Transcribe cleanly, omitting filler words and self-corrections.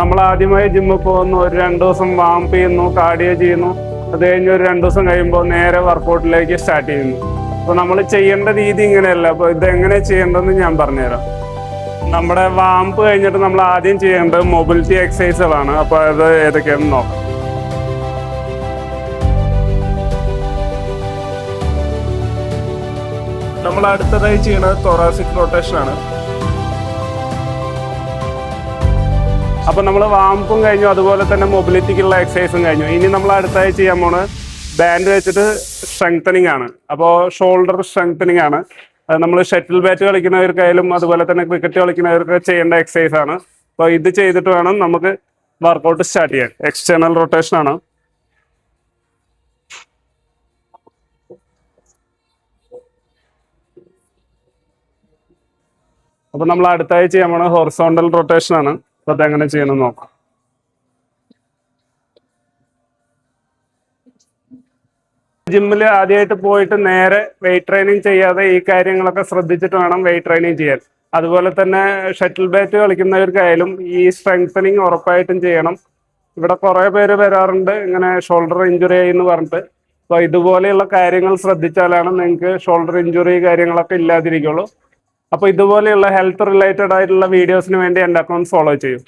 നമ്മൾ ആദ്യമായി ജിമ്മിൽ പോകുന്നു, ഒരു 2 ദിവസം വാംപ് ചെയ്യുന്നു, കാർഡിയോ ചെയ്യുന്നു. അത് കഴിഞ്ഞ് ഒരു 2 ദിവസം കഴിയുമ്പോൾ നേരെ വർക്കൗട്ടിലേക്ക് സ്റ്റാർട്ട് ചെയ്യുന്നു. അപ്പോൾ നമ്മൾ ചെയ്യേണ്ട രീതി ഇങ്ങനെയല്ല. അപ്പോൾ ഇതെങ്ങനെ ചെയ്യേണ്ടതെന്ന് ഞാൻ പറഞ്ഞുതരാം. നമ്മുടെ വാംപ് കഴിഞ്ഞിട്ട് നമ്മൾ ആദ്യം ചെയ്യേണ്ടത് മൊബിലിറ്റി എക്സസൈസുകളാണ്. അപ്പോൾ അത് ഏതൊക്കെയാണെന്ന് നോക്കാം. നമ്മൾ അടുത്തതായി ചെയ്യുന്നത് തൊറാസിക് റൊട്ടേഷൻ ആണ്. അപ്പോൾ നമ്മൾ വാംപും കഴിഞ്ഞു, അതുപോലെ തന്നെ മൊബിലിറ്റിക്കുള്ള എക്സസൈസും കഴിഞ്ഞു. ഇനി നമ്മൾ അടുത്തായി ചെയ്യാൻ പോണത് ബാൻഡ് വെച്ചിട്ട് സ്ട്രെങ്തനിങ് ആണ്. അപ്പോൾ ഷോൾഡർ സ്ട്രെങ്തനിങ് ആണ്. അത് നമ്മൾ ഷട്ടിൽ ബാറ്റ് കളിക്കുന്നവർക്കായാലും അതുപോലെ തന്നെ ക്രിക്കറ്റ് കളിക്കുന്നവർക്ക് ചെയ്യേണ്ട എക്സസൈസ് ആണ്. അപ്പോൾ ഇത് ചെയ്തിട്ട് വേണം നമുക്ക് വർക്കൗട്ട് സ്റ്റാർട്ട് ചെയ്യാൻ. എക്സ്റ്റേണൽ റൊട്ടേഷൻ ആണ്. അപ്പോൾ നമ്മൾ അടുത്തായി ചെയ്യാൻ പോണത് ഹൊറിസോണ്ടൽ റൊട്ടേഷൻ ആണ്. അപ്പോൾ അതെങ്ങനെ ചെയ്യണമെന്ന് നോക്കാം. ജിമ്മിൽ ആദ്യമായിട്ട് പോയിട്ട് നേരെ വെയിറ്റ് ട്രെയിനിങ് ചെയ്യാതെ ഈ കാര്യങ്ങളൊക്കെ ശ്രദ്ധിച്ചിട്ട് വേണം വെയിറ്റ് ട്രെയിനിങ് ചെയ്യാൻ. അതുപോലെ തന്നെ ഷട്ടിൽ ബാറ്റ് കളിക്കുന്നവർക്കായാലും ഈ സ്ട്രെങ്തനിങ് ഉറപ്പായിട്ടും ചെയ്യണം. ഇവിടെ കുറേ പേര് വരാറുണ്ട് ഇങ്ങനെ ഷോൾഡർ ഇഞ്ചുറി ആയി എന്ന് പറഞ്ഞിട്ട്. അപ്പോൾ ഇതുപോലെയുള്ള കാര്യങ്ങൾ ശ്രദ്ധിച്ചാലാണ് നിങ്ങൾക്ക് ഷോൾഡർ ഇഞ്ചുറി കാര്യങ്ങളൊക്കെ ഇല്ലാതിരിക്കുള്ളൂ. അപ്പോൾ ഇതുപോലെയുള്ള ഹെൽത്ത് റിലേറ്റഡ് ആയിട്ടുള്ള വീഡിയോസിന് വേണ്ടി എൻ്റെ അക്കൗണ്ട് ഫോളോ ചെയ്യും.